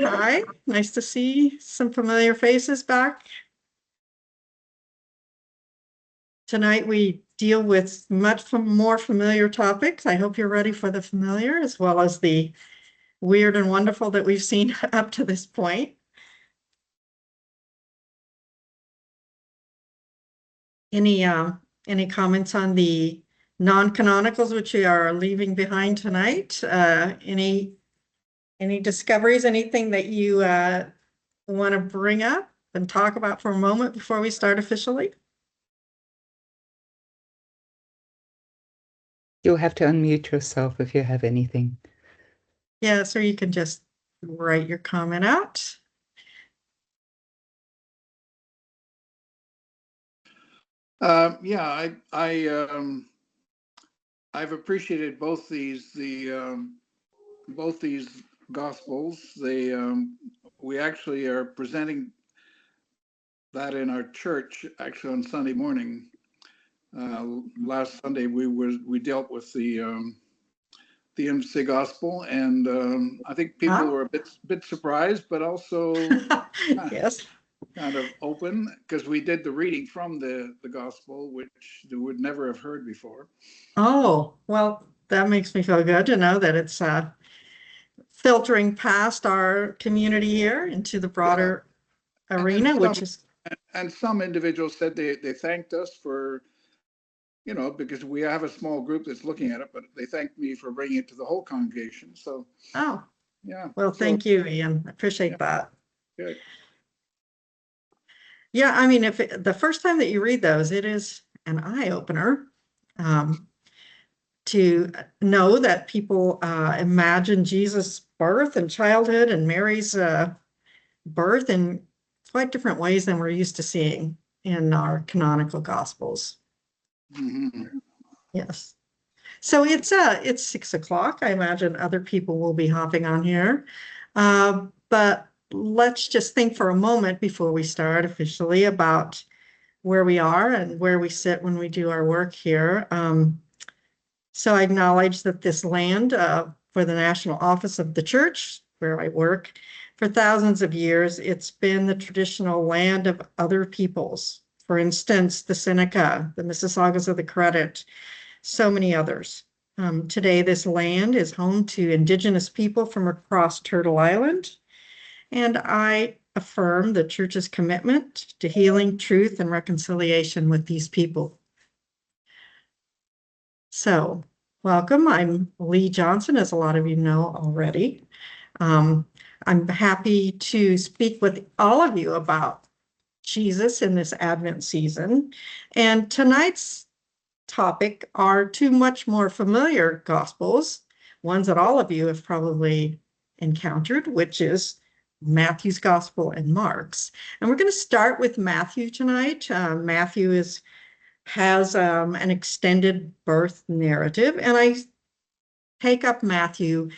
Hi, nice to see some familiar faces back. Tonight we deal with much more familiar topics. I hope you're ready for the familiar as well as the weird and wonderful that we've seen up to this point. Any comments on the non-canonicals which we are leaving behind tonight? Any discoveries, anything that you want to bring up and talk about for a moment before we start officially? You'll have to unmute yourself if you have anything. Yeah, so you can just write your comment out. Yeah, I've appreciated both these gospels. We actually are presenting that in our church actually on Sunday morning. Last Sunday we dealt with the infancy gospel, and I think people were a bit surprised, but also yes, kind of open, because we did the reading from the gospel, which they would never have heard before. Oh, well, that makes me feel good to know that it's filtering past our community here into the broader arena, which is. And some individuals said they thanked us for, because we have a small group that's looking at it, but they thanked me for bringing it to the whole congregation. So, Oh, yeah. Well, thank you, Ian. I appreciate that. Good. Yeah, I mean, the first time that you read those, it is an eye opener to know that people imagine Jesus' birth and childhood and Mary's birth in quite different ways than we're used to seeing in our canonical gospels. Mm-hmm. Yes. So it's 6 o'clock. I imagine other people will be hopping on here. But let's just think for a moment before we start officially about where we are and where we sit when we do our work here. So I acknowledge that this land for the National Office of the Church, where I work, for thousands of years, it's been the traditional land of other peoples. For instance, the Seneca, the Mississaugas of the Credit, so many others. Today, this land is home to Indigenous people from across Turtle Island, and I affirm the Church's commitment to healing, truth, and reconciliation with these people. So, welcome. I'm Lee Johnson, as a lot of you know already. I'm happy to speak with all of you about Jesus in this Advent season. And tonight's topic are two much more familiar gospels, ones that all of you have probably encountered, which is Matthew's gospel and Mark's. And we're going to start with Matthew tonight. Matthew has an extended birth narrative, and I take up Matthew.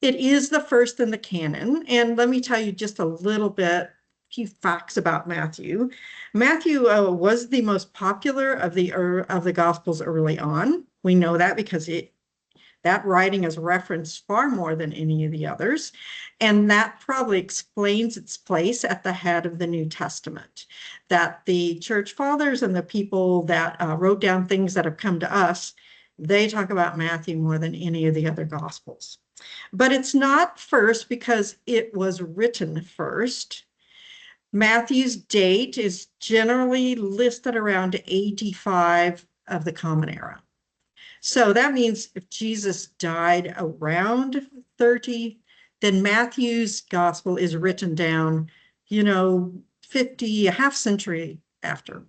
It is the first in the canon, and let me tell you just a little bit, few facts about Matthew. Matthew was the most popular of the Gospels early on. We know that because that writing is referenced far more than any of the others, and that probably explains its place at the head of the New Testament. That the church fathers and the people that wrote down things that have come to us, they talk about Matthew more than any of the other Gospels. But it's not first because it was written first. Matthew's date is generally listed around AD 5 of the Common Era. So that means if Jesus died around 30, then Matthew's gospel is written down, 50, a half century after.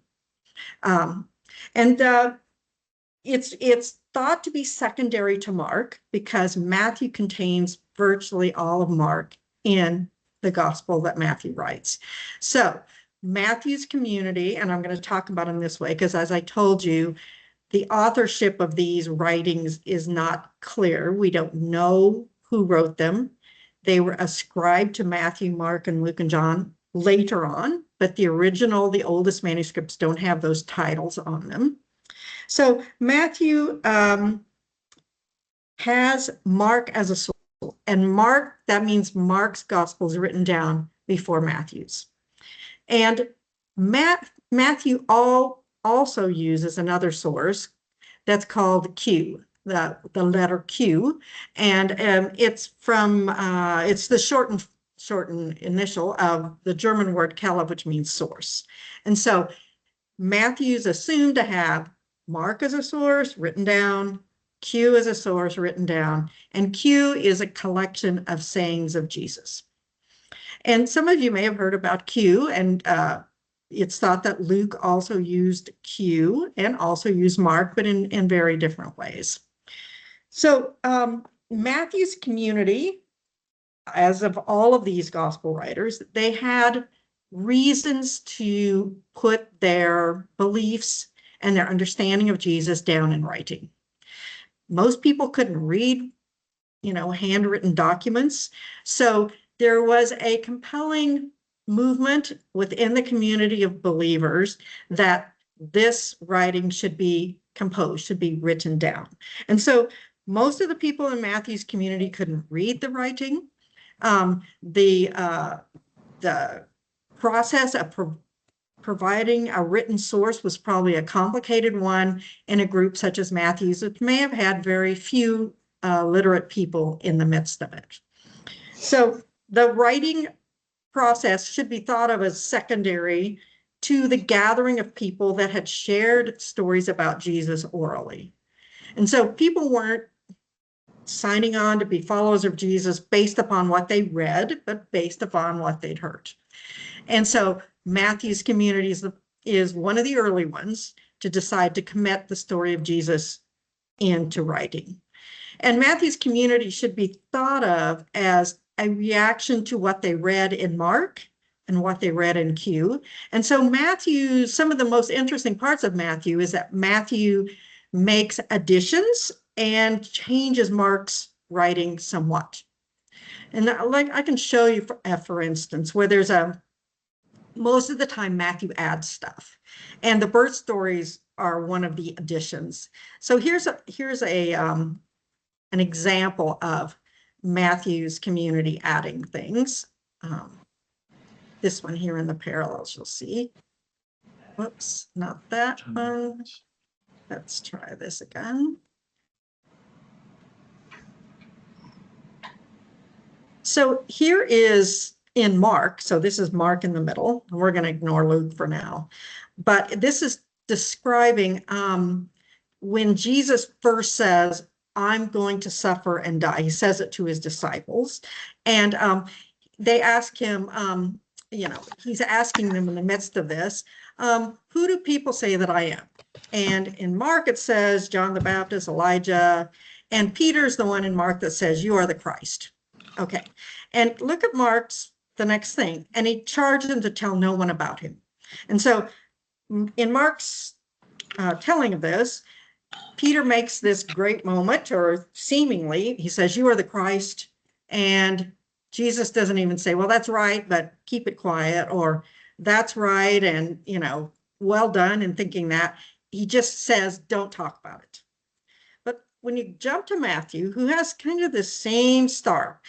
It's thought to be secondary to Mark because Matthew contains virtually all of Mark in the gospel that Matthew writes. So Matthew's community, and I'm going to talk about them this way because as I told you, the authorship of these writings is not clear. We don't know who wrote them. They were ascribed to Matthew, Mark, and Luke and John later on, but the original, the oldest manuscripts don't have those titles on them. So Matthew has Mark as a And Mark, that means Mark's gospel is written down before Matthew's. And Matthew also uses another source that's called Q, the letter Q. And it's the shortened initial of the German word Keller, which means source. And so Matthew's assumed to have Mark as a source written down, Q as a source written down, and Q is a collection of sayings of Jesus. And some of you may have heard about Q, and it's thought that Luke also used Q and also used Mark, but in very different ways. So Matthew's community, as of all of these gospel writers, they had reasons to put their beliefs and their understanding of Jesus down in writing. Most people couldn't read, handwritten documents. So there was a compelling movement within the community of believers that this writing should be composed, should be written down. And so most of the people in Matthew's community couldn't read the writing. The process of providing a written source was probably a complicated one in a group such as Matthew's, which may have had very few literate people in the midst of it. So the writing process should be thought of as secondary to the gathering of people that had shared stories about Jesus orally. And so people weren't signing on to be followers of Jesus based upon what they read, but based upon what they'd heard. And so Matthew's community is one of the early ones to decide to commit the story of Jesus into writing. And Matthew's community should be thought of as a reaction to what they read in Mark and what they read in Q. And so Matthew, some of the most interesting parts of Matthew is that Matthew makes additions and changes Mark's writing somewhat. And like I can show you, for instance, where there's most of the time Matthew adds stuff, and the birth stories are one of the additions. So here's an example of Matthew's community adding things. This one here in the parallels, you'll see. Whoops, not that one. Let's try this again. So here is in Mark, so this is Mark in the middle, and we're going to ignore Luke for now. But this is describing when Jesus first says, I'm going to suffer and die. He says it to his disciples. And they ask him, he's asking them in the midst of this, who do people say that I am? And in Mark, it says John the Baptist, Elijah, and Peter's the one in Mark that says, you are the Christ. Okay. And look at Mark's, the next thing, and he charged them to tell no one about him. And so in Mark's telling of this, Peter makes this great moment, or seemingly, he says, you are the Christ. And Jesus doesn't even say, well, that's right, but keep it quiet, or that's right, and, well done in thinking that. He just says, don't talk about it. But when you jump to Matthew, who has kind of the same start,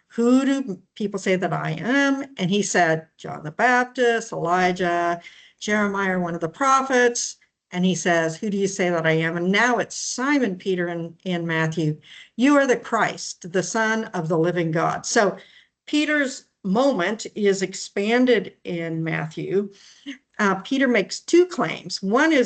who do people say that I am? And he said, John the Baptist, Elijah, Jeremiah, one of the prophets. And he says, who do you say that I am? And now it's Simon Peter in Matthew. You are the Christ, the Son of the living God. So Peter's moment is expanded in Matthew. Peter makes two claims. One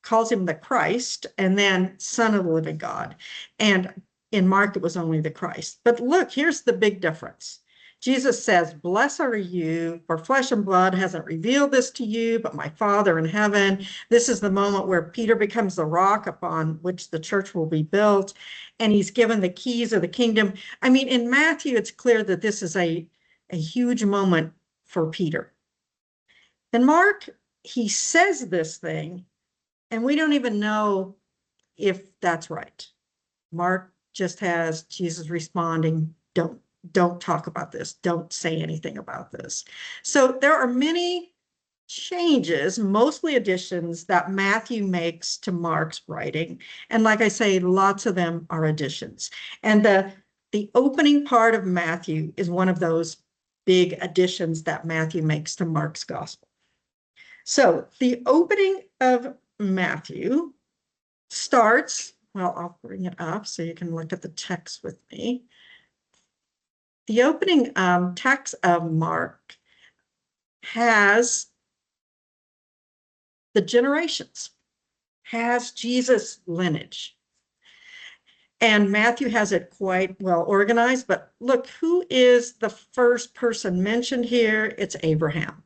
calls him the Christ, and then Son of the living God. And in Mark, it was only the Christ. But look, here's the big difference. Jesus says, blessed are you, for flesh and blood hasn't revealed this to you, but my Father in heaven. This is the moment where Peter becomes the rock upon which the church will be built, and he's given the keys of the kingdom. I mean, in Matthew, it's clear that this is a huge moment for Peter. In Mark, he says this thing, and we don't even know if that's right. Mark just has Jesus responding, don't talk about this. Don't say anything about this. So there are many changes, mostly additions, that Matthew makes to Mark's writing. And like I say, lots of them are additions. And the the opening part of Matthew is one of those big additions that Matthew makes to Mark's gospel. So the opening of Matthew starts, well, I'll bring it up so you can look at the text with me. The opening text of Mark has the generations, has Jesus' lineage. And Matthew has it quite well organized, but look, who is the first person mentioned here? It's Abraham.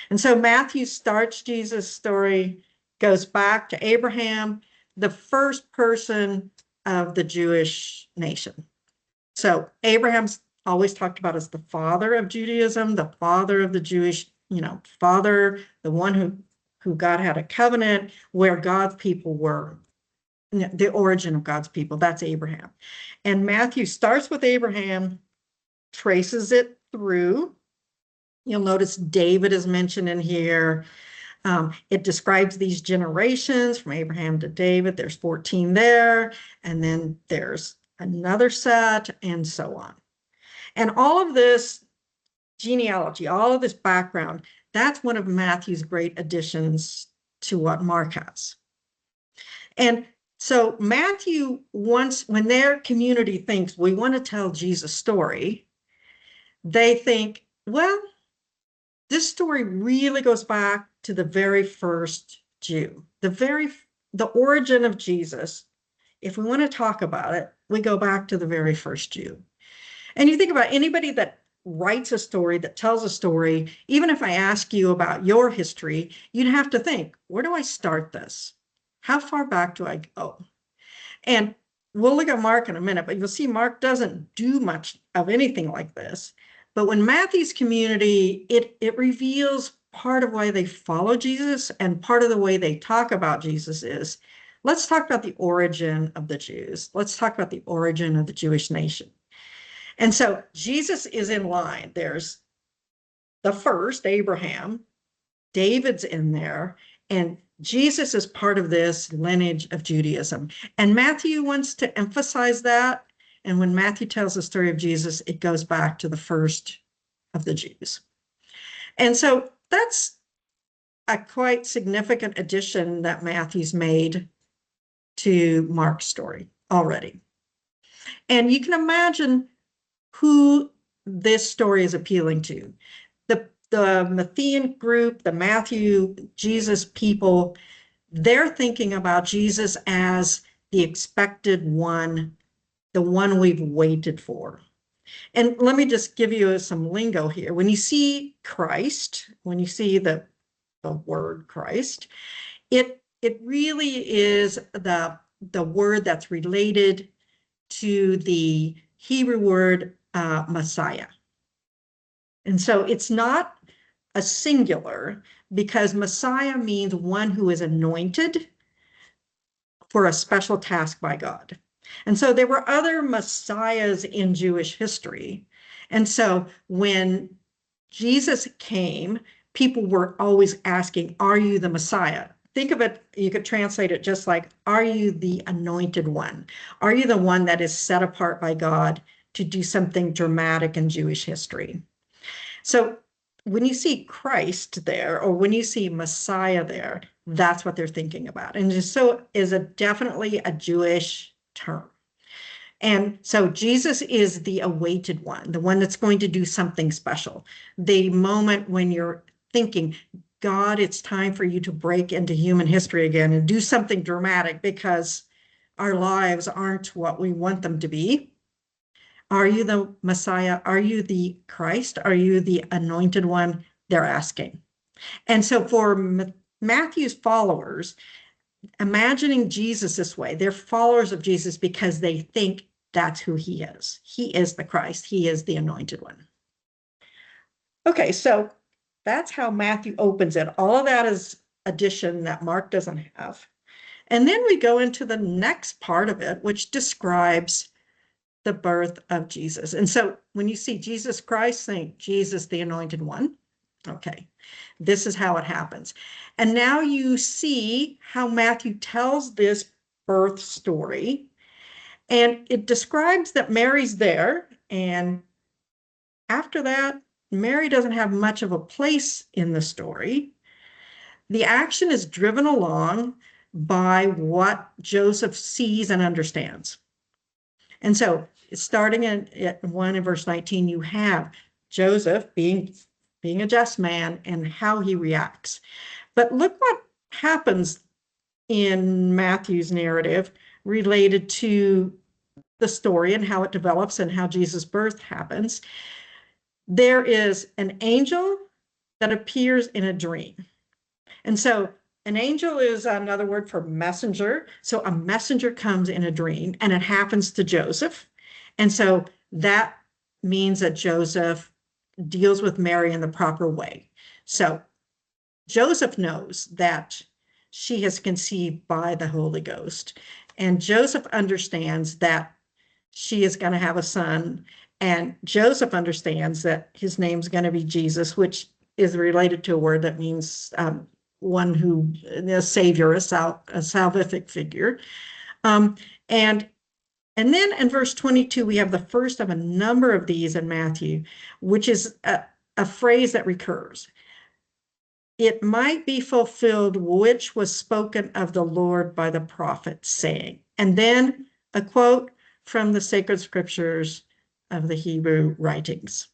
And so Matthew starts Jesus' story, goes back to Abraham, the first person of the Jewish nation. So Abraham's always talked about as the father of Judaism, the father of the Jewish, father, the one who God had a covenant where God's people were. The origin of God's people, that's Abraham. And Matthew starts with Abraham, traces it through. You'll notice David is mentioned in here. It describes these generations from Abraham to David. There's 14 there, and then there's another set, and so on. And all of this genealogy, all of this background, that's one of Matthew's great additions to what Mark has. And so Matthew wants, when their community thinks we want to tell Jesus' story, they think, well, this story really goes back to the very first Jew, the origin of Jesus. If we want to talk about it, we go back to the very first Jew. And you think about anybody that writes a story, that tells a story, even if I ask you about your history, you'd have to think, where do I start this? How far back do I go? And we'll look at Mark in a minute, but you'll see Mark doesn't do much of anything like this. But when Matthew's community, it reveals part of why they follow Jesus, and part of the way they talk about Jesus is, let's talk about the origin of the Jews. Let's talk about the origin of the Jewish nation. And so Jesus is in line. There's the first, Abraham, David's in there, and Jesus is part of this lineage of Judaism. And Matthew wants to emphasize that. And when Matthew tells the story of Jesus, it goes back to the first of the Jews. And so that's a quite significant addition that Matthew's made to Mark's story already. And you can imagine who this story is appealing to. The Matthean group, the Matthew, Jesus people, they're thinking about Jesus as the expected one, the one we've waited for. And let me just give you some lingo here. When you see Christ, when you see the word Christ, it really is the word that's related to the Hebrew word Messiah. And so it's not a singular, because Messiah means one who is anointed for a special task by God. And so there were other messiahs in Jewish history. And so when Jesus came, people were always asking, are you the Messiah? Think of it, you could translate it just like, are you the anointed one? Are you the one that is set apart by God to do something dramatic in Jewish history? So when you see Christ there, or when you see Messiah there, that's what they're thinking about. And so is definitely a Jewish term. And so Jesus is the awaited one, the one that's going to do something special. The moment when you're thinking, God, it's time for you to break into human history again and do something dramatic because our lives aren't what we want them to be. Are you the Messiah? Are you the Christ? Are you the anointed one? They're asking. And so for Matthew's followers, imagining Jesus this way, they're followers of Jesus because they think that's who he is. He is the Christ. He is the anointed one. Okay, so that's how Matthew opens it. All of that is addition that Mark doesn't have. And then we go into the next part of it, which describes the birth of Jesus. And so when you see Jesus Christ, think Jesus, the anointed one. Okay, this is how it happens. And now you see how Matthew tells this birth story. And it describes that Mary's there, and after that, Mary doesn't have much of a place in the story. The action is driven along by what Joseph sees and understands. And so, starting at 1 in verse 19, you have Joseph being a just man and how he reacts. But look what happens in Matthew's narrative related to the story and how it develops and how Jesus' birth happens. There is an angel that appears in a dream. And so an angel is another word for messenger. So a messenger comes in a dream, and it happens to Joseph. And so that means that Joseph deals with Mary in the proper way. So Joseph knows that she has conceived by the Holy Ghost. And Joseph understands that she is going to have a son. And Joseph understands that his name's going to be Jesus, which is related to a word that means one who, a savior, a salvific figure. And then in verse 22, we have the first of a number of these in Matthew, which is a phrase that recurs. It might be fulfilled, which was spoken of the Lord by the prophet, saying. And then a quote from the sacred scriptures of the Hebrew writings.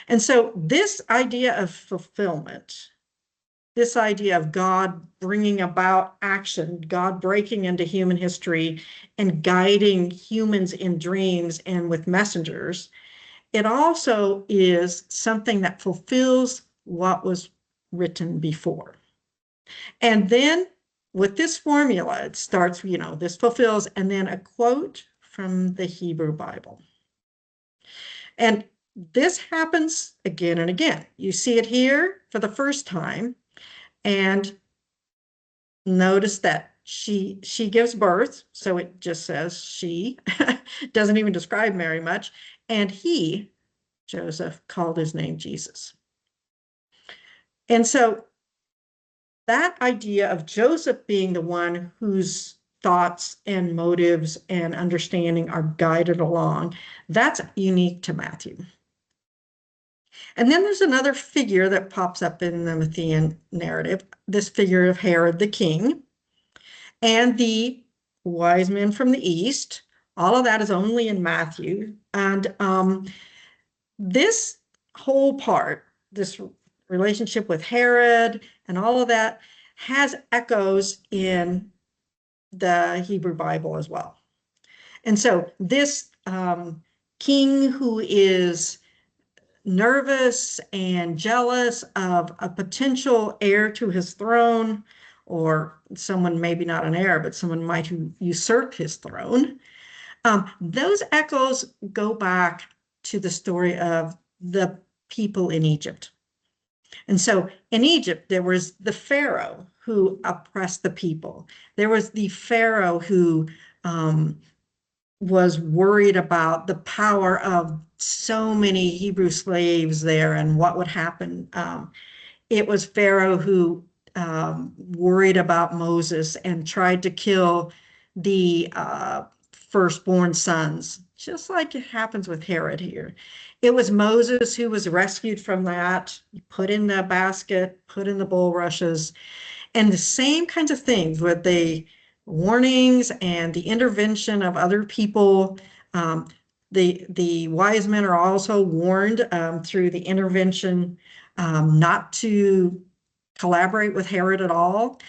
And so this idea of fulfillment, this idea of God bringing about action, God breaking into human history and guiding humans in dreams and with messengers, it also is something that fulfills what was written before. And then with this formula, it starts, this fulfills, and then a quote from the Hebrew Bible. And this happens again and again. You see it here for the first time, and notice that she gives birth, so it just says she, doesn't even describe Mary much, and he, Joseph, called his name Jesus. And so that idea of Joseph being the one whose thoughts and motives and understanding are guided along, that's unique to Matthew. And then there's another figure that pops up in the Matthean narrative, this figure of Herod the king and the wise men from the east. All of that is only in Matthew. And this whole part, this relationship with Herod and all of that, has echoes in the Hebrew Bible as well. And so this king who is nervous and jealous of a potential heir to his throne, or someone, maybe not an heir, but someone might usurp his throne, those echoes go back to the story of the people in Egypt. And so in Egypt, there was the Pharaoh who oppressed the people. There was the Pharaoh who was worried about the power of so many Hebrew slaves there and what would happen. It was Pharaoh who worried about Moses and tried to kill the firstborn sons, just like it happens with Herod here. It was Moses who was rescued from that, put in the basket, put in the bulrushes, and the same kinds of things with the warnings and the intervention of other people. The wise men are also warned through the intervention not to collaborate with Herod at all.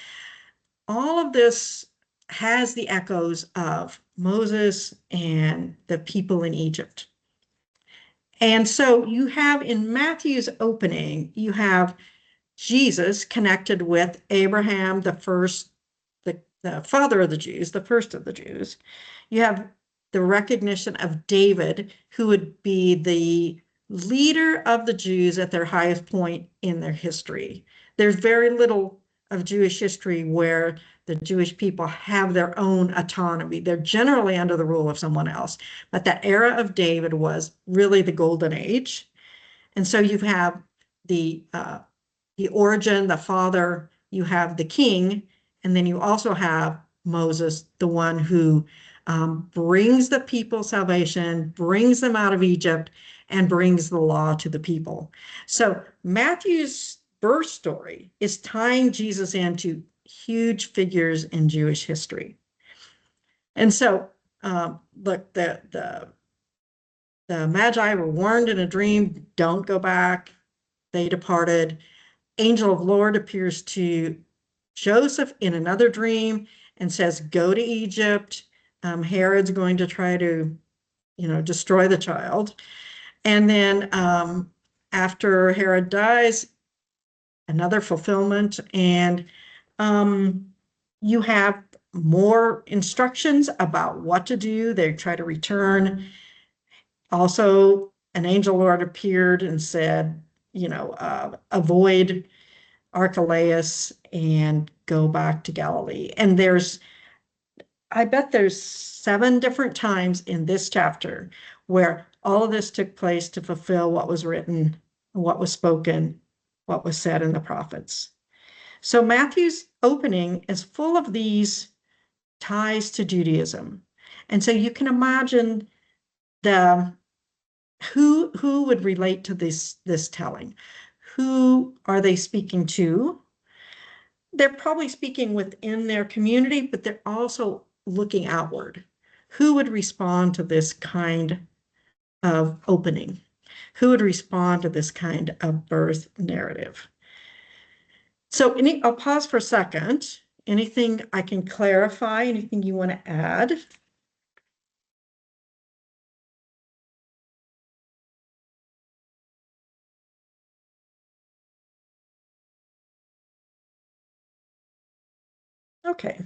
All of this has the echoes of Moses and the people in Egypt. And so you have in Matthew's opening, you have Jesus connected with Abraham, the father of the Jews, the first of the Jews. You have the recognition of David, who would be the leader of the Jews at their highest point in their history. There's very little of Jewish history where the Jewish people have their own autonomy. They're generally under the rule of someone else. But that era of David was really the golden age. And so you have the origin, the father, you have the king, and then you also have Moses, the one who brings the people salvation, brings them out of Egypt, and brings the law to the people. So Matthew's birth story is tying Jesus into huge figures in Jewish history. And so, look, the Magi were warned in a dream, don't go back. They departed. Angel of Lord appears to Joseph in another dream and says, go to Egypt. Herod's going to try to, destroy the child. And then after Herod dies, another fulfillment. And you have more instructions about what to do. They try to return. Also, an angel Lord appeared and said, avoid Archelaus and go back to Galilee. And I bet there's 7 different times in this chapter where all of this took place to fulfill what was written, what was spoken, what was said in the prophets. So Matthew's opening is full of these ties to Judaism. And so you can imagine who would relate to this telling. Who are they speaking to? They're probably speaking within their community, but they're also looking outward. Who would respond to this kind of opening? Who would respond to this kind of birth narrative? So I'll pause for a second. Anything I can clarify? Anything you want to add? Okay.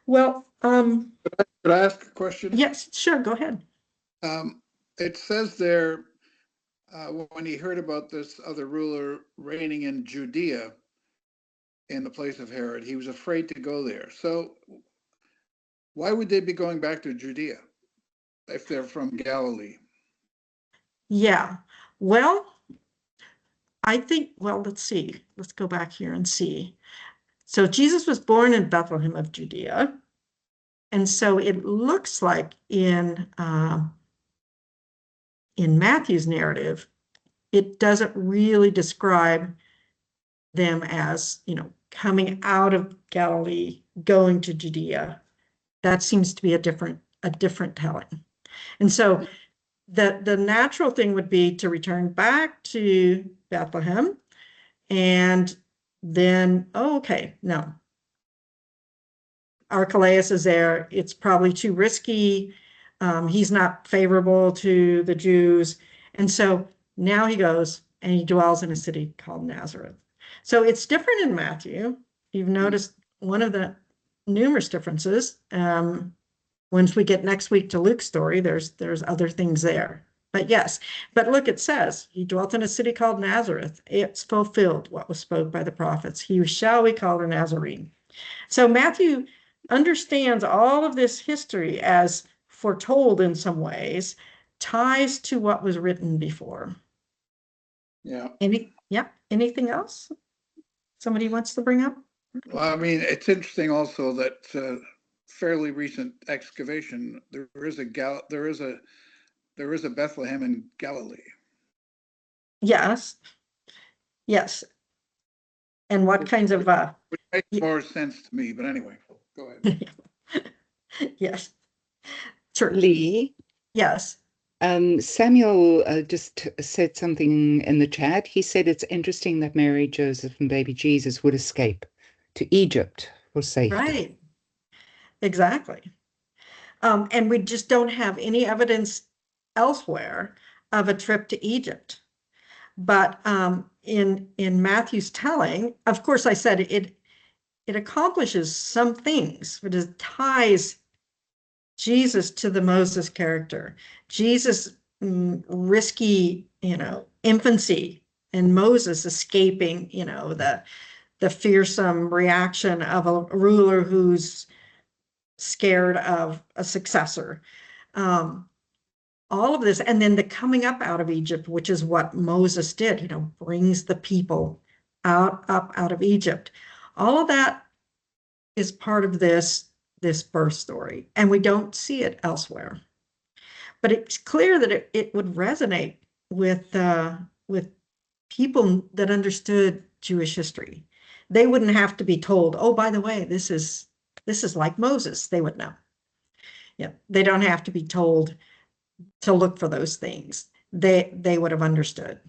Well, Could I ask a question? yes, sure, go ahead. It says there, when he heard about this other ruler reigning in Judea in the place of Herod, he was afraid to go there. So why would they be going back to Judea if they're from Galilee? Yeah, well, I think, let's see. Let's go back here and see. So Jesus was born in Bethlehem of Judea. And so it looks like in Matthew's narrative, it doesn't really describe them as, coming out of Galilee, going to Judea. That seems to be a different telling. And so the natural thing would be to return back to Bethlehem and then, no. Archelaus is there. It's probably too risky. He's not favorable to the Jews. And so now he goes and he dwells in a city called Nazareth. So it's different in Matthew. You've noticed one of the numerous differences. Once we get next week to Luke's story, there's other things there. But yes, but look, it says he dwelt in a city called Nazareth. It's fulfilled what was spoke by the prophets. He shall be called a Nazarene. So Matthew understands all of this history as foretold in some ways, ties to what was written before. Yeah. Anything else somebody wants to bring up? Well, I mean, it's interesting also that fairly recent excavation, there is a Bethlehem in Galilee. Yes. And what kinds of which makes more sense to me, but anyway, go ahead. Yes. Sure. Lee, Yes. Samuel just said something in the chat. He said it's interesting that Mary, Joseph, and baby Jesus would escape to Egypt for safety. Right. Exactly. And we just don't have any evidence elsewhere of a trip to Egypt. But in Matthew's telling, of course, I said it accomplishes some things, but it ties Jesus to the Moses character. Jesus risky, infancy, and Moses escaping, the fearsome reaction of a ruler who's scared of a successor. All of this, and then the coming up out of Egypt, which is what Moses did, brings the people up out of Egypt. All of that is part of this this birth story, and we don't see it elsewhere. But it's clear that it would resonate with people that understood Jewish history. They wouldn't have to be told, oh, by the way, this is like Moses. They would know. Yeah, they don't have to be told to look for those things. They would have understood.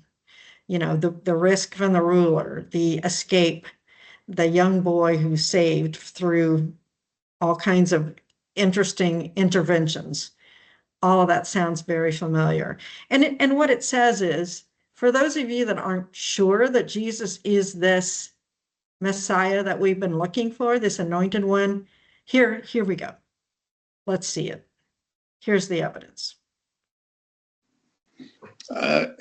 You know, the risk from the ruler, the escape, the young boy who's saved through all kinds of interesting interventions. All of that sounds very familiar. And what it says is, for those of you that aren't sure that Jesus is this Messiah that we've been looking for, this anointed one, here we go. Let's see it. Here's the evidence.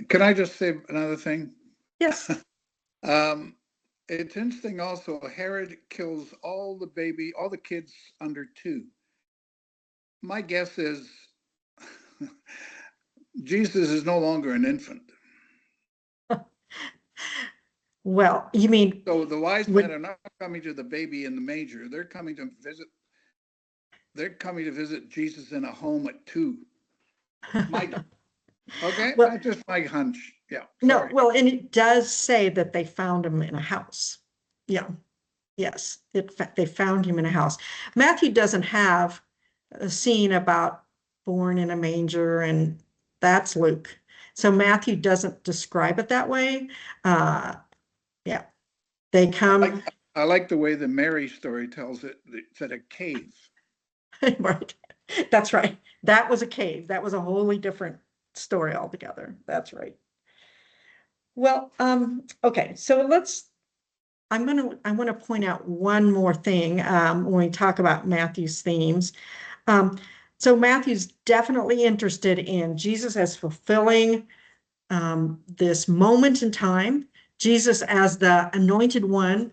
Can I just say another thing? Yes. It's interesting also, Herod kills all the kids under 2. My guess is Jesus is no longer an infant. Well, you mean, so the wise men are not coming to the baby in the manger. They're coming to visit Jesus in a home at 2. Okay, well, that's just my hunch. Yeah. Sorry. No, well, and it does say that they found him in a house. Yeah. Yes, they found him in a house. Matthew doesn't have a scene about born in a manger, and that's Luke. So Matthew doesn't describe it that way. Yeah, they come. I like the way the Mary story tells it. It's at a cave. Right. That's right. That was a cave. That was a wholly different story altogether. That's right. Well, okay, so I want to point out one more thing when we talk about Matthew's themes. So Matthew's definitely interested in Jesus as fulfilling this moment in time, Jesus as the anointed one,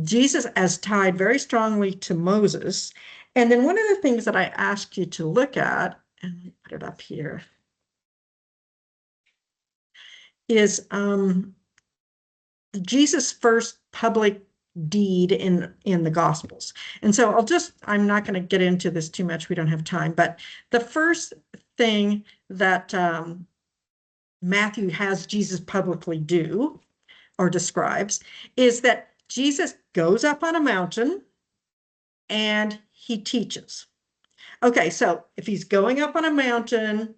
Jesus as tied very strongly to Moses. And then one of the things that I asked you to look at, and let me put it up here, is Jesus' first public deed in the Gospels. And so I'm not going to get into this too much. We don't have time. But the first thing that Matthew has Jesus publicly do or describes is that Jesus goes up on a mountain and he teaches. Okay, so if he's going up on a mountain,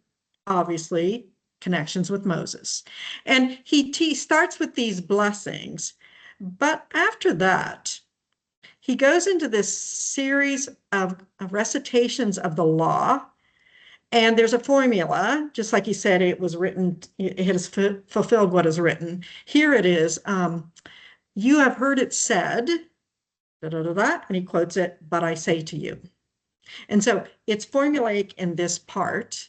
obviously connections with Moses. And he starts with these blessings, but after that, he goes into this series of recitations of the law, and there's a formula, just like he said, it was written, it has fulfilled what is written. Here it is, you have heard it said, da, da, da, da, and he quotes it, but I say to you. And so it's formulaic in this part.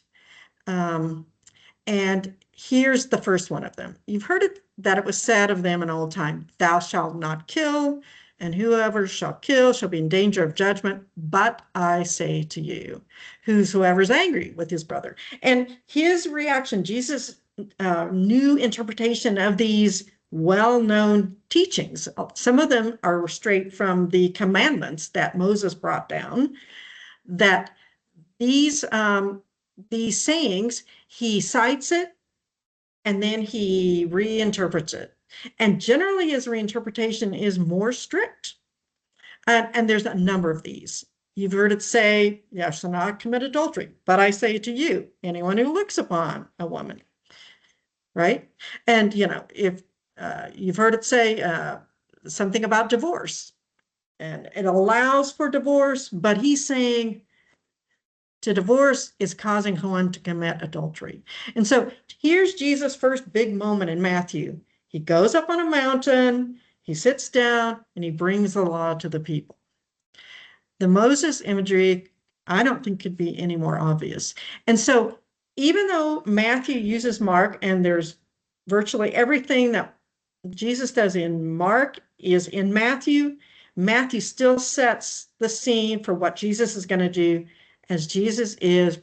And here's the first one of them. You've heard it that it was said of them in old time, thou shalt not kill, and whoever shall kill shall be in danger of judgment. But I say to you, whosoever's angry with his brother. And his reaction, Jesus' new interpretation of these well-known teachings. Some of them are straight from the commandments that Moses brought down, that these sayings, he cites it and then he reinterprets it. And generally his reinterpretation is more strict. And there's a number of these. You've heard it say, you shall not commit adultery, but I say to you, anyone who looks upon a woman, right? And, if you've heard it say something about divorce, and it allows for divorce, but he's saying, to divorce is causing one to commit adultery. And so here's Jesus' first big moment in Matthew. He goes up on a mountain, he sits down, and he brings the law to the people. The Moses imagery, I don't think could be any more obvious. And so even though Matthew uses Mark, and there's virtually everything that Jesus does in Mark is in Matthew, Matthew still sets the scene for what Jesus is going to do, as Jesus is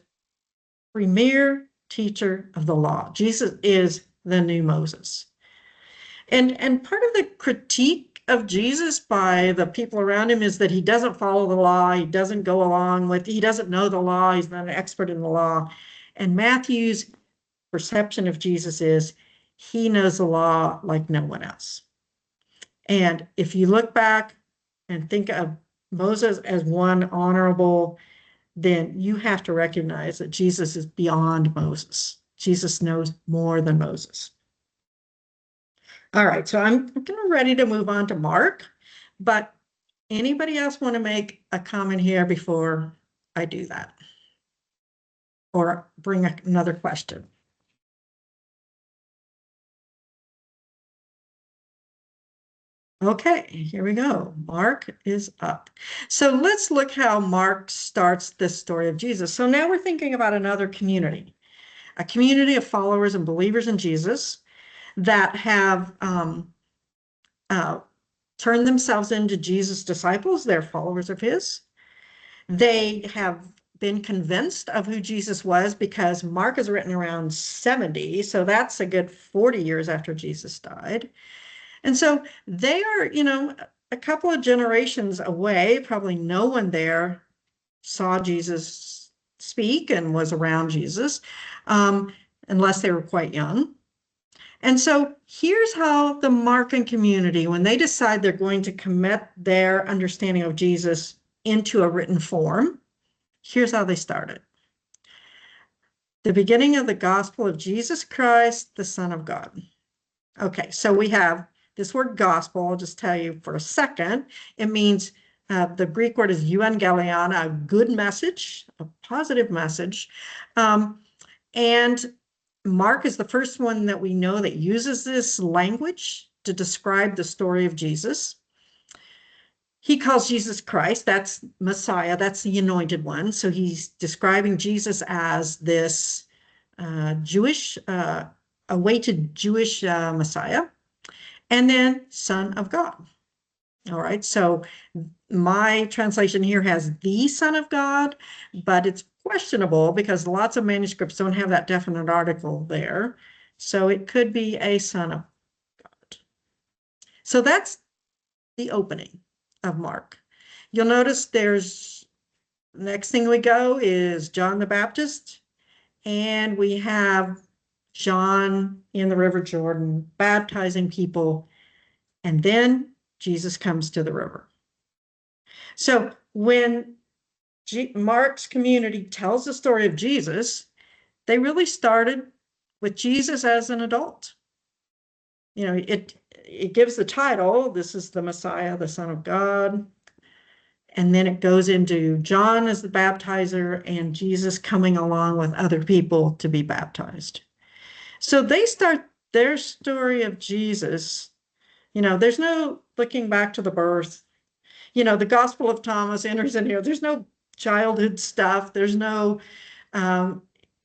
premier teacher of the law. Jesus is the new Moses. And part of the critique of Jesus by the people around him is that he doesn't follow the law. He doesn't go along with, he doesn't know the law. He's not an expert in the law. And Matthew's perception of Jesus is he knows the law like no one else. And if you look back and think of Moses as one honorable, then you have to recognize that Jesus is beyond Moses. Jesus knows more than Moses. All right, so I'm ready to move on to Mark, but anybody else want to make a comment here before I do that? Or bring another question? Okay, here we go. Mark is up. So let's look how Mark starts this story of Jesus. So now we're thinking about another community, a community of followers and believers in Jesus that have turned themselves into Jesus' disciples. They're followers of his. They have been convinced of who Jesus was because Mark is written around 70, so that's a good 40 years after Jesus died. And so they are, a couple of generations away. Probably no one there saw Jesus speak and was around Jesus, unless they were quite young. And so here's how the Markan community, when they decide they're going to commit their understanding of Jesus into a written form, here's how they started. The beginning of the gospel of Jesus Christ, the Son of God. Okay, so we have this word gospel. I'll just tell you for a second. It means, the Greek word is euangelion, a good message, a positive message. And Mark is the first one that we know that uses this language to describe the story of Jesus. He calls Jesus Christ, that's Messiah, that's the anointed one. So he's describing Jesus as this Jewish, awaited Jewish Messiah, and then Son of God. All right, so my translation here has the Son of God, but it's questionable because lots of manuscripts don't have that definite article there. So it could be a Son of God. So that's the opening of Mark. You'll notice there's, next thing we go is John the Baptist, and we have John in the River Jordan baptizing people, and then Jesus comes to the river. So when Mark's community tells the story of Jesus, they really started with Jesus as an adult. It gives the title, this is the Messiah, the Son of God. And then it goes into John as the baptizer and Jesus coming along with other people to be baptized. So they start their story of Jesus. There's no looking back to the birth. The Gospel of Thomas enters in here. There's no childhood stuff. There's no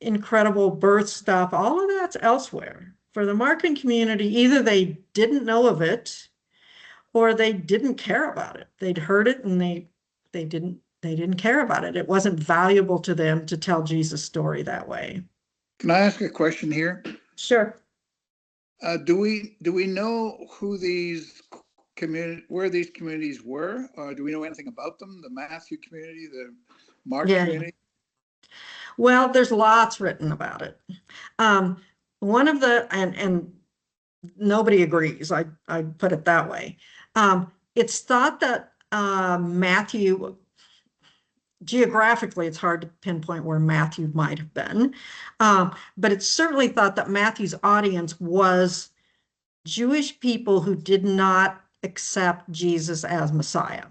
incredible birth stuff. All of that's elsewhere. For the Markan community, either they didn't know of it or they didn't care about it. They'd heard it and they didn't care about it. It wasn't valuable to them to tell Jesus' story that way. Can I ask a question here? Sure. Do we know where these communities were? Do we know anything about them? The Matthew community, the Mark community? Well, there's lots written about it. One of the, and nobody agrees, I put it that way. It's thought that Matthew, geographically, it's hard to pinpoint where Matthew might have been, but it's certainly thought that Matthew's audience was Jewish people who did not accept Jesus as Messiah.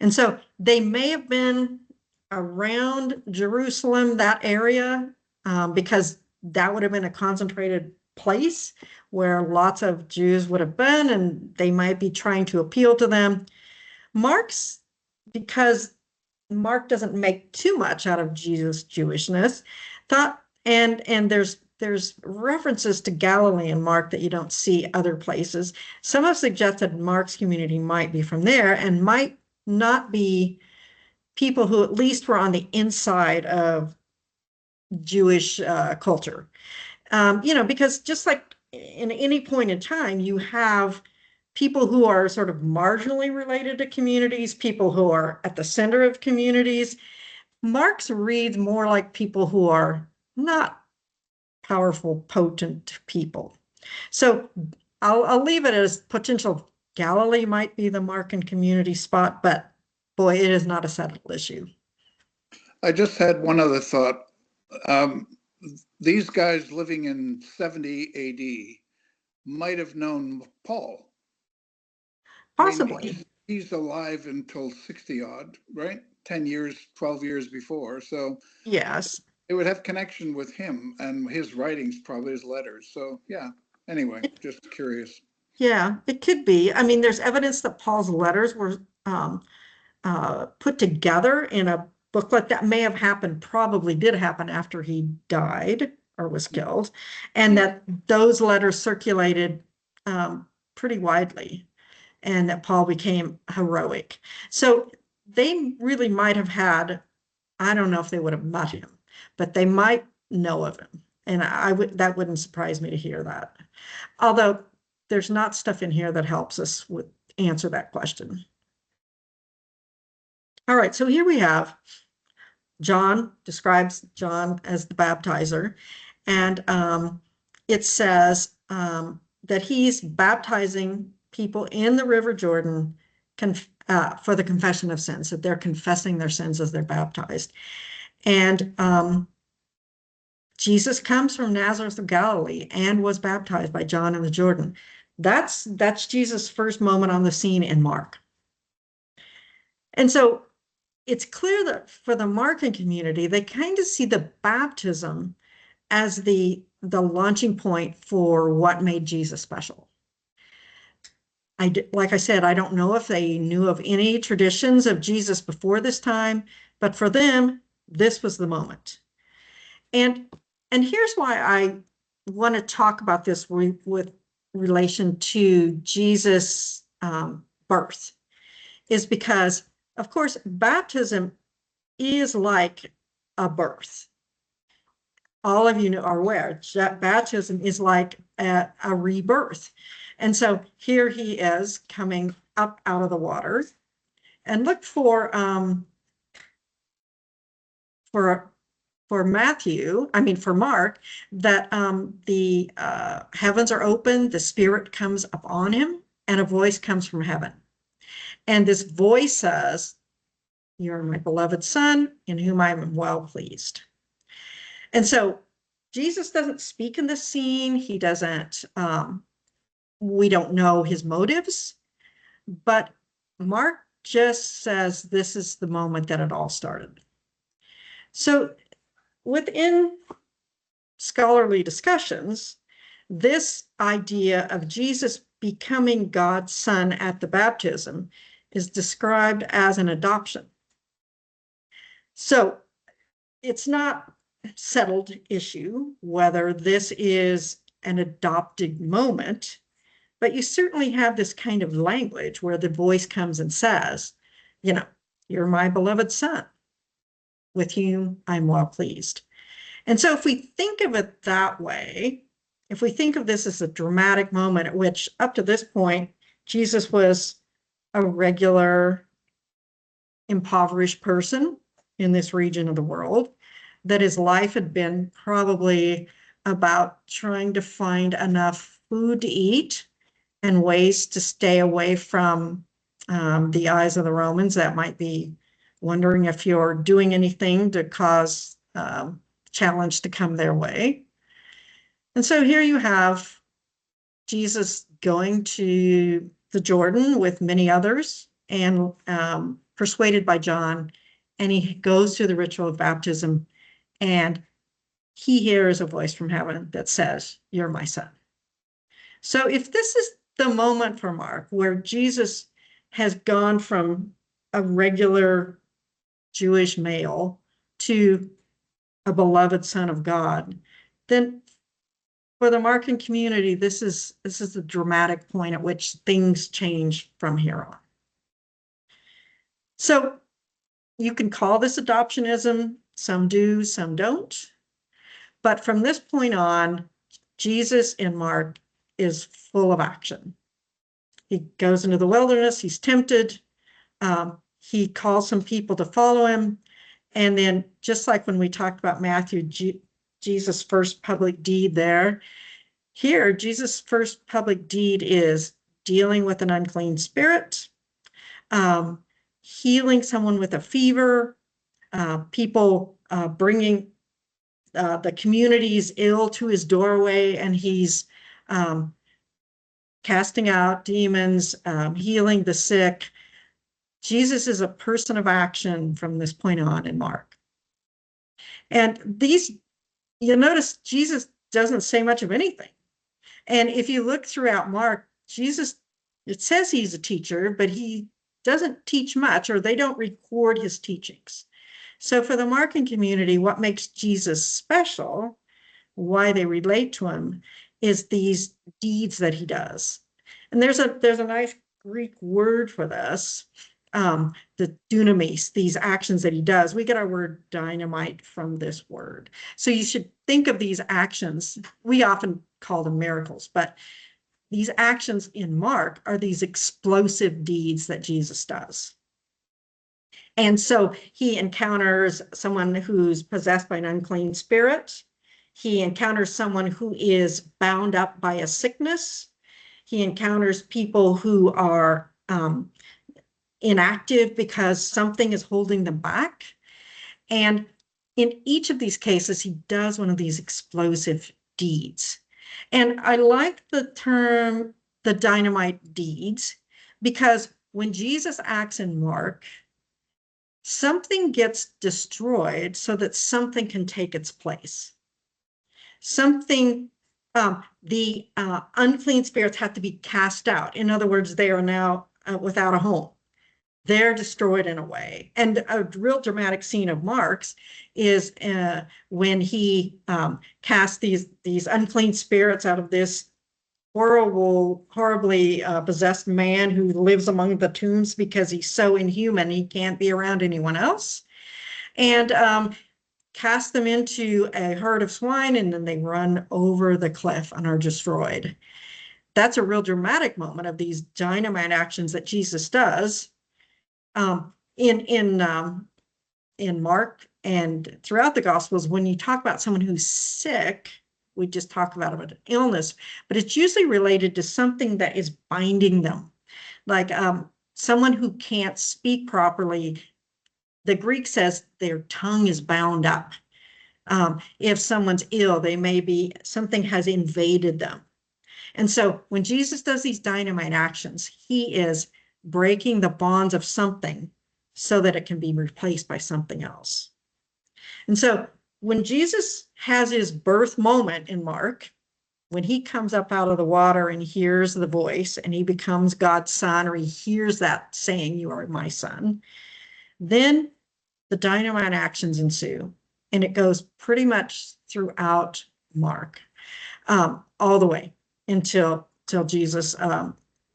And so they may have been around Jerusalem, that area, because that would have been a concentrated place where lots of Jews would have been, and they might be trying to appeal to them. Because Mark doesn't make too much out of Jesus' Jewishness, and there's references to Galilee in Mark that you don't see other places. Some have suggested Mark's community might be from there and might not be people who at least were on the inside of Jewish culture. Because just like in any point in time, you have people who are sort of marginally related to communities, people who are at the center of communities. Mark's reads more like people who are not powerful, potent people. So I'll leave it as potential. Galilee might be the Mark and community spot, but boy, it is not a settled issue. I just had one other thought. Um, these guys living in 70 AD might have known Paul. Possibly. I mean, he's alive until 60 odd, right? 10 years, 12 years before. So Yes. it would have connection with him and his writings, probably his letters. So yeah, anyway, just curious. Yeah, it could be. I mean, there's evidence that Paul's letters were put together in a booklet that may have happened, probably did happen after he died or was killed, and that those letters circulated pretty widely, and that Paul became heroic. So they really might have had, I don't know if they would have met him, but they might know of him. And that wouldn't surprise me to hear that. Although there's not stuff in here that helps us answer that question. All right, so here we have John describes John as the baptizer, and it says that he's baptizing people in the River Jordan for the confession of sins, that they're confessing their sins as they're baptized. And Jesus comes from Nazareth of Galilee and was baptized by John in the Jordan. That's Jesus' first moment on the scene in Mark. And so it's clear that for the Markan community, they kind of see the baptism as the launching point for what made Jesus special. Like I said, I don't know if they knew of any traditions of Jesus before this time, but for them, this was the moment. And here's why I want to talk about this with relation to Jesus' birth, is because, of course, baptism is like a birth. All of you are aware that baptism is like a rebirth. And so here he is coming up out of the water. And look for Mark, that the heavens are open, the Spirit comes upon him, and a voice comes from heaven. And this voice says, "You're my beloved Son, in whom I am well pleased." And so Jesus doesn't speak in this scene. He doesn't, we don't know his motives, but Mark just says this is the moment that it all started. So within scholarly discussions, this idea of Jesus becoming God's Son at the baptism is described as an adoption. So it's not a settled issue whether this is an adopted moment, but you certainly have this kind of language where the voice comes and says, "You're my beloved Son, with whom I'm well pleased." And so if we think of it that way, if we think of this as a dramatic moment at which up to this point, Jesus was a regular, impoverished person in this region of the world, that his life had been probably about trying to find enough food to eat and ways to stay away from the eyes of the Romans that might be wondering if you're doing anything to cause challenge to come their way. And so here you have Jesus going to the Jordan with many others and persuaded by John, and he goes through the ritual of baptism, and he hears a voice from heaven that says, "You're my Son." So if this is the moment for Mark where Jesus has gone from a regular Jewish male to a beloved Son of God, then for the Markan community, this is the dramatic point at which things change from here on. So you can call this adoptionism. Some do, some don't. But from this point on, Jesus in Mark is full of action. He goes into the wilderness, he's tempted. He calls some people to follow him. And then just like when we talked about Matthew, Jesus' first public deed there, here, Jesus' first public deed is dealing with an unclean spirit, healing someone with a fever, people bringing the community's ill to his doorway, and he's casting out demons, healing the sick. Jesus is a person of action from this point on in Mark. And these, you'll notice Jesus doesn't say much of anything. And if you look throughout Mark, Jesus, it says he's a teacher, but he doesn't teach much, or they don't record his teachings. So for the Markan community, what makes Jesus special, why they relate to him, is these deeds that he does. And there's a nice Greek word for this, the dunamis, these actions that he does. We get our word dynamite from this word. So you should think of these actions. We often call them miracles, but these actions in Mark are these explosive deeds that Jesus does. And so he encounters someone who's possessed by an unclean spirit. He encounters someone who is bound up by a sickness. He encounters people who are inactive because something is holding them back. And in each of these cases, he does one of these explosive deeds. And I like the term, the dynamite deeds, because when Jesus acts in Mark, something gets destroyed so that something can take its place. Something, the unclean spirits have to be cast out. In other words, they are now without a home. They're destroyed in a way. And a real dramatic scene of Mark's is when he casts these unclean spirits out of this horribly possessed man who lives among the tombs because he's so inhuman he can't be around anyone else, and cast them into a herd of swine, and then they run over the cliff and are destroyed. That's a real dramatic moment of these dynamite actions that Jesus does. In Mark and throughout the Gospels, when you talk about someone who's sick, we just talk about an illness, but it's usually related to something that is binding them. Like someone who can't speak properly, the Greek says their tongue is bound up. If someone's ill, something has invaded them. And so when Jesus does these dynamite actions, he is breaking the bonds of something so that it can be replaced by something else. And so when Jesus has his birth moment in Mark, when he comes up out of the water and hears the voice and he becomes God's son, or he hears that saying, "You are my son," then the dynamite actions ensue. And it goes pretty much throughout Mark, all the way until Jesus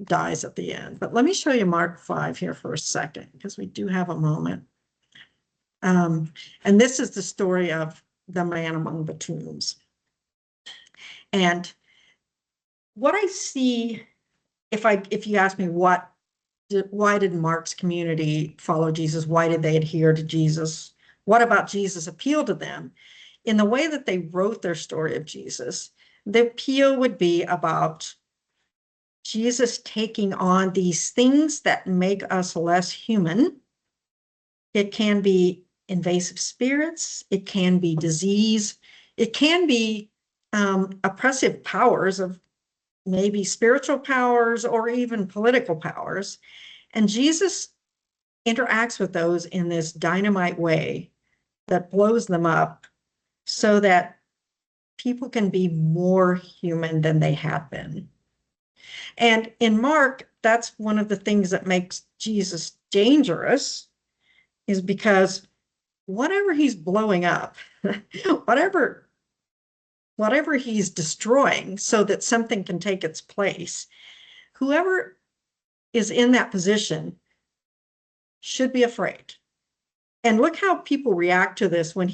dies at the end. But let me show you Mark 5 here for a second, because we do have a moment. And this is the story of the man among the tombs. And what I see, if you ask me why did Mark's community follow Jesus? Why did they adhere to Jesus? What about Jesus appealed to them? In the way that they wrote their story of Jesus, the appeal would be about Jesus taking on these things that make us less human. It can be invasive spirits, it can be disease, it can be oppressive powers of maybe spiritual powers or even political powers. And Jesus interacts with those in this dynamite way that blows them up so that people can be more human than they have been. And in Mark, that's one of the things that makes Jesus dangerous, is because whatever he's blowing up, whatever he's destroying so that something can take its place, whoever is in that position should be afraid. And look how people react to this when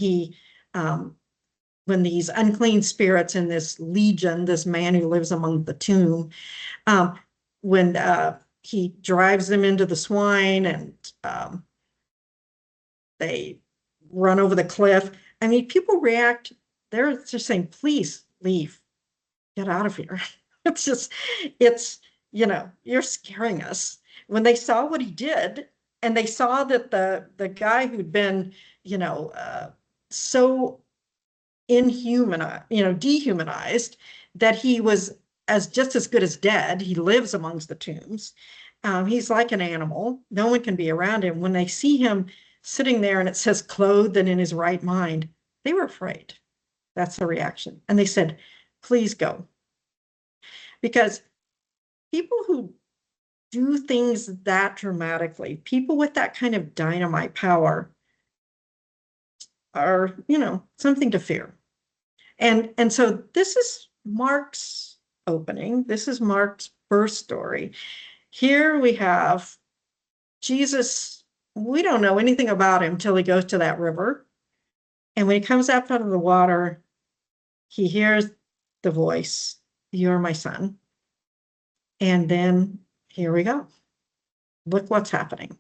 when these unclean spirits and this legion, this man who lives among the tomb, when he drives them into the swine and they run over the cliff. I mean, people react, they're just saying, please leave, get out of here. It's just, you're scaring us. When they saw what he did, and they saw that the guy who'd been, so dehumanized, that he was just as good as dead. He lives amongst the tombs. He's like an animal. No one can be around him. When they see him sitting there and it says clothed and in his right mind, they were afraid. That's the reaction. And they said, please go. Because people who do things that dramatically, people with that kind of dynamite power are, something to fear. And so this is Mark's opening. This is Mark's birth story. Here we have Jesus. We don't know anything about him till he goes to that river. And when he comes up out of the water, he hears the voice, "You're my son." And then here we go. Look what's happening.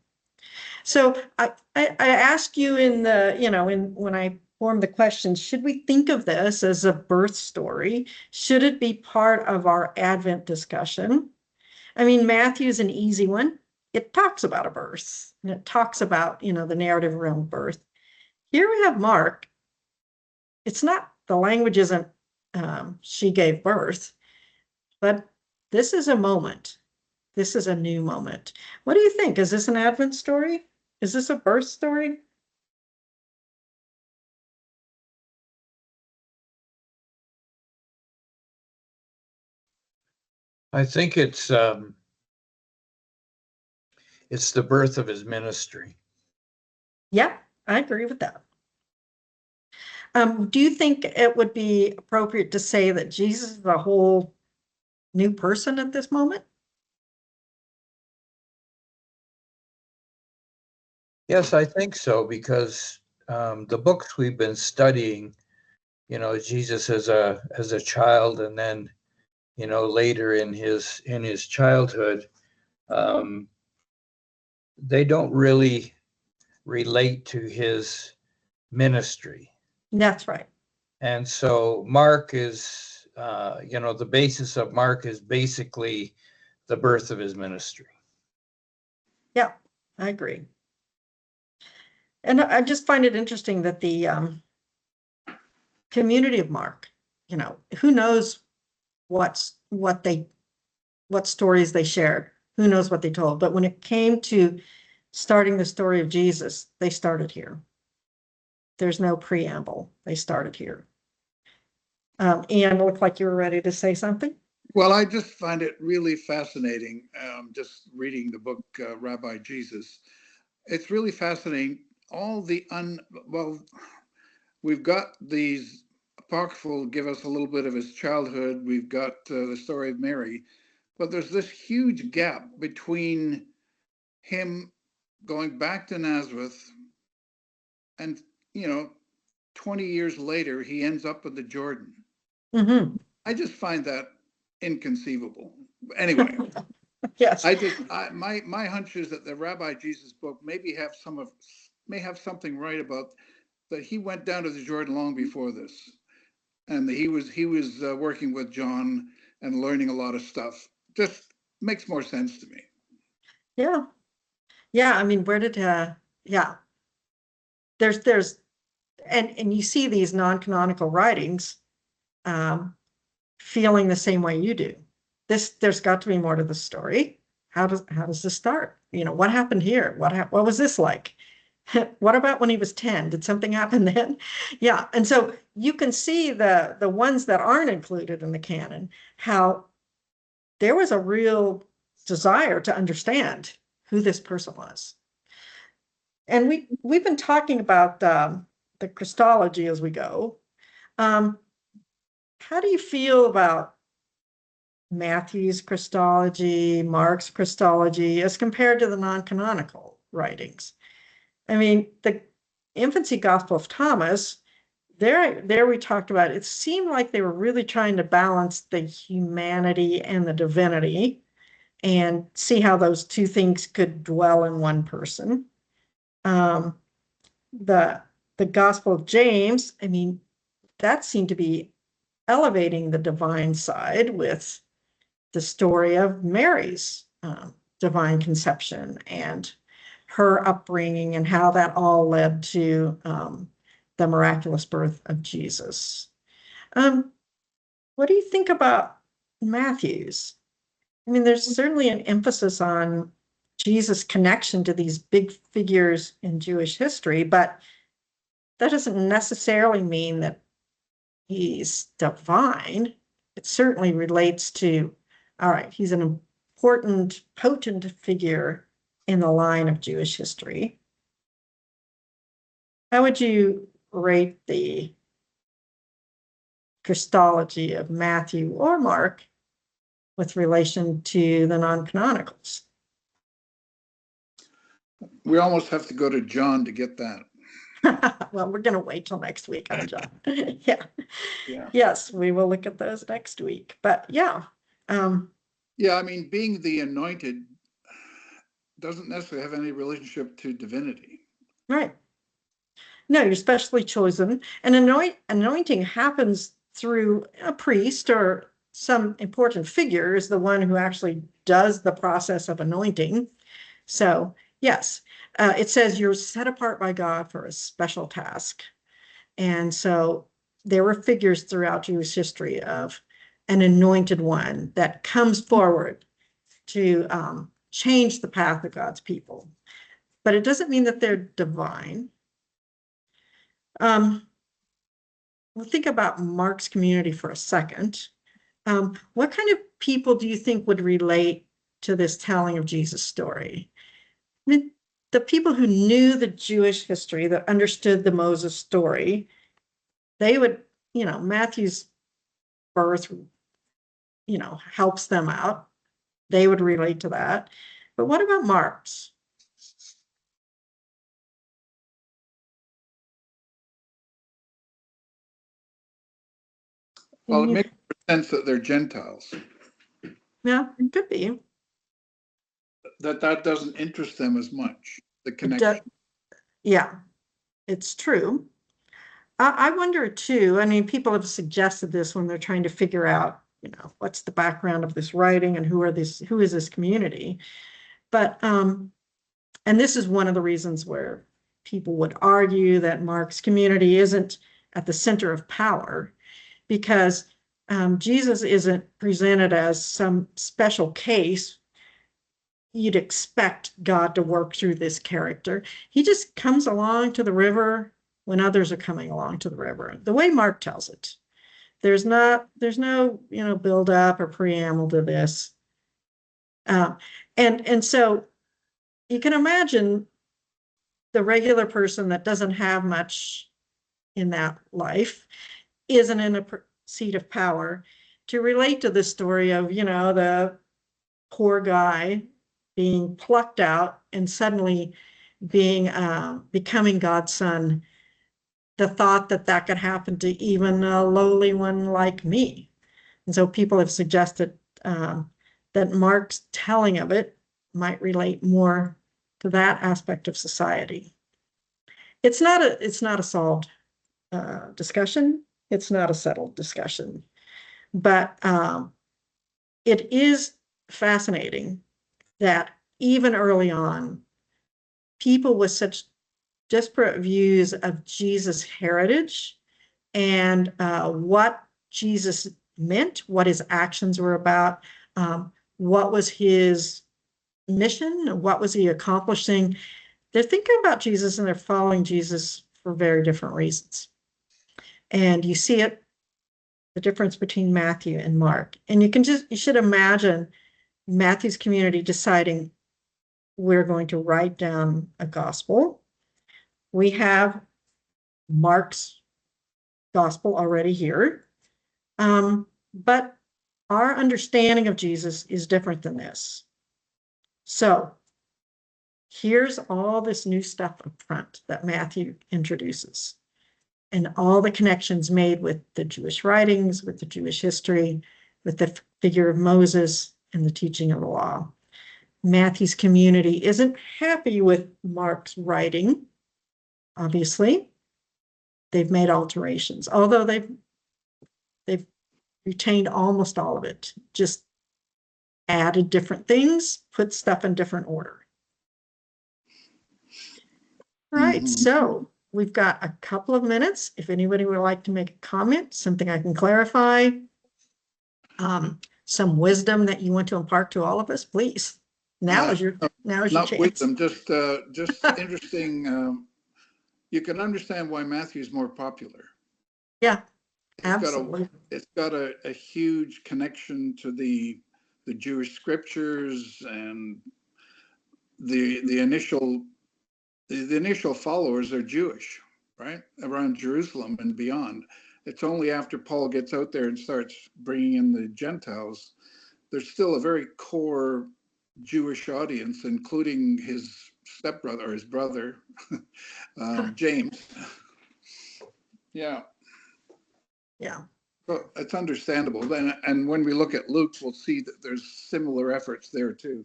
So I ask you when I form the questions, should we think of this as a birth story? Should it be part of our Advent discussion? I mean, Matthew's an easy one. It talks about a birth, and it talks about, the narrative around birth. Here we have Mark. It's not, the language isn't, she gave birth, but this is a moment. This is a new moment. What do you think? Is this an Advent story? Is this a birth story? I think it's the birth of his ministry. Yeah, I agree with that. Do you think it would be appropriate to say that Jesus is a whole new person at this moment? Yes, I think so, because the books we've been studying, Jesus as a child, and then, later in his childhood, they don't really relate to his ministry. That's right. And so Mark is, the basis of Mark is basically the birth of his ministry. Yeah, I agree. And I just find it interesting that the community of Mark, who knows what stories they shared, who knows what they told, but when it came to starting the story of Jesus, they started here. There's no preamble. They started here. Ian, it looked like you were ready to say something. Well, I just find it really fascinating, just reading the book, Rabbi Jesus. It's really fascinating. We've got these apocryphal give us a little bit of his childhood. We've got the story of Mary, but there's this huge gap between him going back to Nazareth and, 20 years later, he ends up in the Jordan. Mm-hmm. I just find that inconceivable. Anyway, Yes. My hunch is that the Rabbi Jesus book may have something right about that. He went down to the Jordan long before this, and he was working with John and learning a lot of stuff. Just makes more sense to me. Yeah. I mean, where did yeah. There's and you see these non-canonical writings feeling the same way you do. There's got to be more to the story. How does this start? What happened here? What was this like? What about when he was 10? Did something happen then? Yeah. And so you can see the ones that aren't included in the canon, how there was a real desire to understand who this person was. And we've been talking about the Christology as we go. How do you feel about Matthew's Christology, Mark's Christology, as compared to the non-canonical writings? I mean, the infancy Gospel of Thomas, there we talked about, it seemed like they were really trying to balance the humanity and the divinity. and see how those two things could dwell in one person. The Gospel of James, I mean, that seemed to be elevating the divine side with the story of Mary's divine conception and her upbringing and how that all led to the miraculous birth of Jesus. What do you think about Matthew's? I mean, there's certainly an emphasis on Jesus' connection to these big figures in Jewish history, but that doesn't necessarily mean that he's divine. It certainly relates to, all right, he's an important, potent figure in the line of Jewish history. How would you rate the Christology of Matthew or Mark with relation to the non-canonicals? We almost have to go to John to get that. Well, we're going to wait till next week on John. Yeah. Yeah. Yes, we will look at those next week. But yeah. Yeah, I mean, being the anointed doesn't necessarily have any relationship to divinity. Right. No, you're specially chosen. And anointing happens through a priest or some important figure is the one who actually does the process of anointing. So yes, it says you're set apart by God for a special task. And so there were figures throughout Jewish history of an anointed one that comes forward to change the path of God's people. But it doesn't mean that they're divine. We'll think about Mark's community for a second. What kind of people do you think would relate to this telling of Jesus' story? I mean, the people who knew the Jewish history, that understood the Moses story, they would, Matthew's birth, helps them out. They would relate to that. But what about Mark's? Well, it makes sense that they're Gentiles. Yeah, it could be. That doesn't interest them as much, the connection. Yeah, it's true. I wonder too, I mean, people have suggested this when they're trying to figure out, what's the background of this writing and who is this community? But, and this is one of the reasons where people would argue that Mark's community isn't at the center of power, because Jesus isn't presented as some special case. You'd expect God to work through this character. He just comes along to the river when others are coming along to the river, the way Mark tells it. There's no, build up or preamble to this. And so you can imagine the regular person that doesn't have much in that life isn't in a seat of power to relate to the story of, the poor guy being plucked out and suddenly becoming God's son. The thought that could happen to even a lowly one like me. And so people have suggested that Mark's telling of it might relate more to that aspect of society. It's not a solved discussion. It's not a settled discussion, but it is fascinating that even early on, people with such disparate views of Jesus' heritage and what Jesus meant, what his actions were about, what was his mission, what was he accomplishing. They're thinking about Jesus and they're following Jesus for very different reasons. And you see it, the difference between Matthew and Mark. And you should imagine Matthew's community deciding, we're going to write down a gospel. We have Mark's gospel already here. But our understanding of Jesus is different than this. So here's all this new stuff up front that Matthew introduces, and all the connections made with the Jewish writings, with the Jewish history, with the figure of Moses. and the teaching of the law. Matthew's community isn't happy with Mark's writing, obviously. They've made alterations, although they've retained almost all of it, just added different things, put stuff in different order. Right, so we've got a couple of minutes. If anybody would like to make a comment, something I can clarify, some wisdom that you want to impart to all of us, please. Now is your Not chance. wisdom, just interesting. You can understand why Matthew is more popular. Yeah, It's absolutely. It's got a huge connection to the Jewish scriptures, and the initial followers are Jewish, right, around Jerusalem and beyond. It's only after Paul gets out there and starts bringing in the Gentiles, there's still a very core Jewish audience, including his stepbrother or his brother, James. Yeah. Yeah. So it's understandable. Then, and when we look at Luke, we'll see that there's similar efforts there too.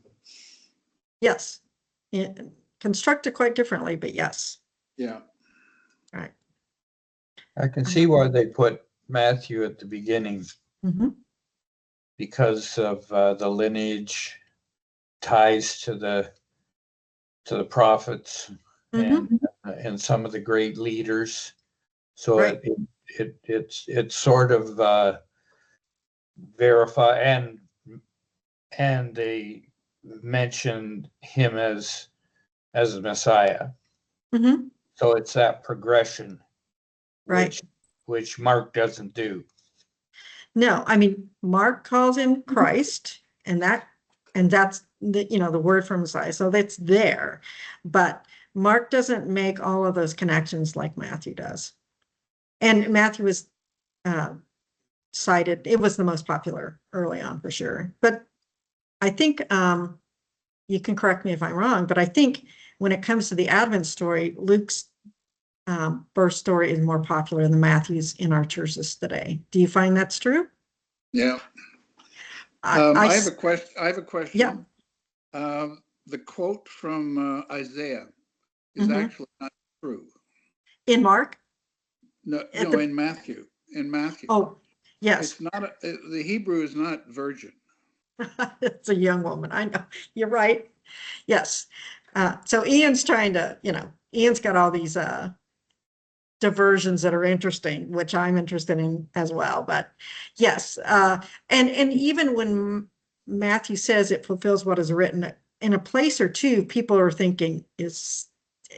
Yes. Constructed quite differently, but yes. Yeah. Right. I can see why they put Matthew at the beginning, because of the lineage, ties to the prophets and some of the great leaders. So right. it's sort of verify, and they mentioned him as a Messiah. So it's that progression, right, which Mark doesn't do. No, I mean, Mark calls him Christ, and that's the word for Messiah. So that's there, but Mark doesn't make all of those connections like Matthew does. And Matthew was cited, it was the most popular early on for sure. But I think you can correct me if I'm wrong, but I think when it comes to the Advent story, Luke's birth story is more popular than Matthew's in our churches today. Do you find that's true? Yeah. I have a question. Yeah. The quote from Isaiah is actually not true. In Mark? No, in Matthew. In Matthew. Oh, yes. It's not. The Hebrew is not virgin. It's a young woman. I know. You're right. Yes. So Ian's trying to, Ian's got all these diversions that are interesting, which I'm interested in as well. But yes, and even when Matthew says it fulfills what is written, in a place or two, people are thinking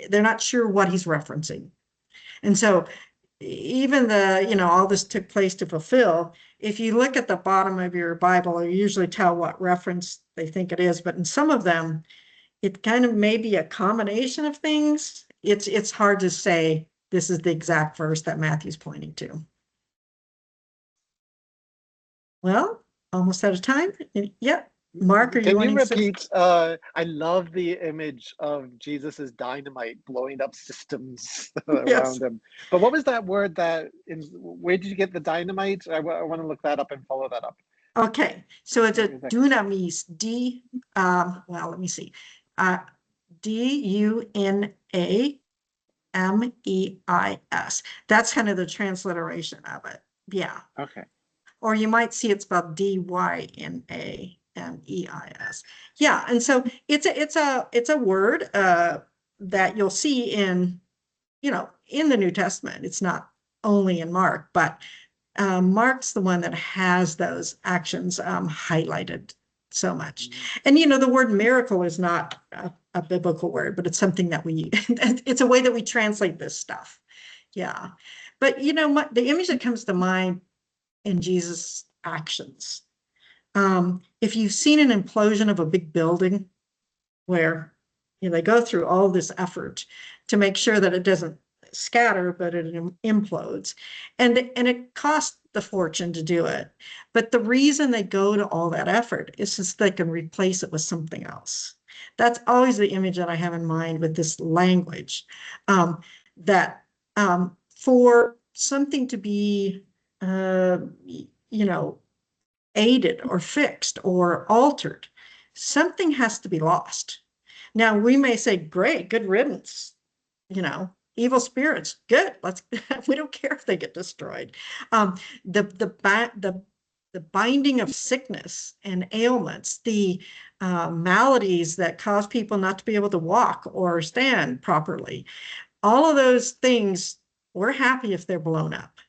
they're not sure what he's referencing. And so even all this took place to fulfill, if you look at the bottom of your Bible, you usually tell what reference they think it is, but in some of them, it kind of may be a combination of things. It's hard to say this is the exact verse that Matthew's pointing to. Well, almost out of time. Yep. Mark, are you Can you wanting to repeat? I love the image of Jesus as dynamite blowing up systems around him. But what was that word where did you get the dynamite? I want to look that up and follow that up. Okay, so it's a dunamis, well, let me see. D-U-N-A-M-E-I-S. That's kind of the transliteration of it. Yeah. Okay. Or you might see it spelled D-Y-N-A-M-E-I-S. Yeah, and so it's a word that you'll see in the New Testament. It's not only in Mark, but Mark's the one that has those actions highlighted so much. And the word miracle is not a biblical word, but it's something that it's a way that we translate this stuff. Yeah. But the image that comes to mind in Jesus' actions, if you've seen an implosion of a big building where they go through all this effort to make sure that it doesn't scatter, but it implodes, and it costs the fortune to do it. But the reason they go to all that effort is so they can replace it with something else. That's always the image that I have in mind with this language, that for something to be aided or fixed or altered. Something has to be lost. Now, we may say, great, good riddance, evil spirits, good. We don't care if they get destroyed. The binding of sickness and ailments, the maladies that cause people not to be able to walk or stand properly, all of those things, we're happy if they're blown up.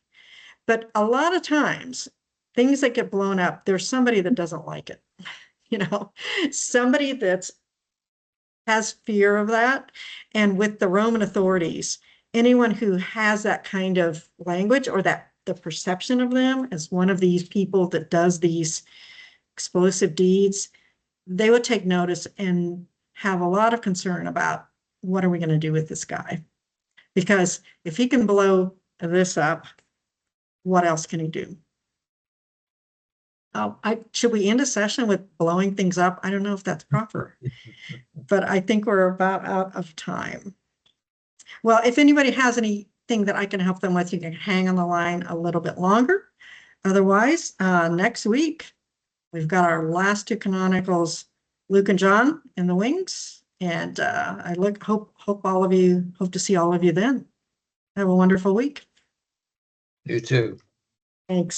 But a lot of times, things that get blown up, there's somebody that doesn't like it. Somebody that's has fear of that. And with the Roman authorities, anyone who has that kind of language or that the perception of them as one of these people that does these explosive deeds, they would take notice and have a lot of concern about what are we going to do with this guy? Because if he can blow this up, what else can he do? Oh, should we end a session with blowing things up? I don't know if that's proper, but I think we're about out of time. Well, if anybody has anything that I can help them with, you can hang on the line a little bit longer. Otherwise, next week, we've got our last two canonicals, Luke and John, in the wings. And I hope to see all of you then. Have a wonderful week. You too. Thanks.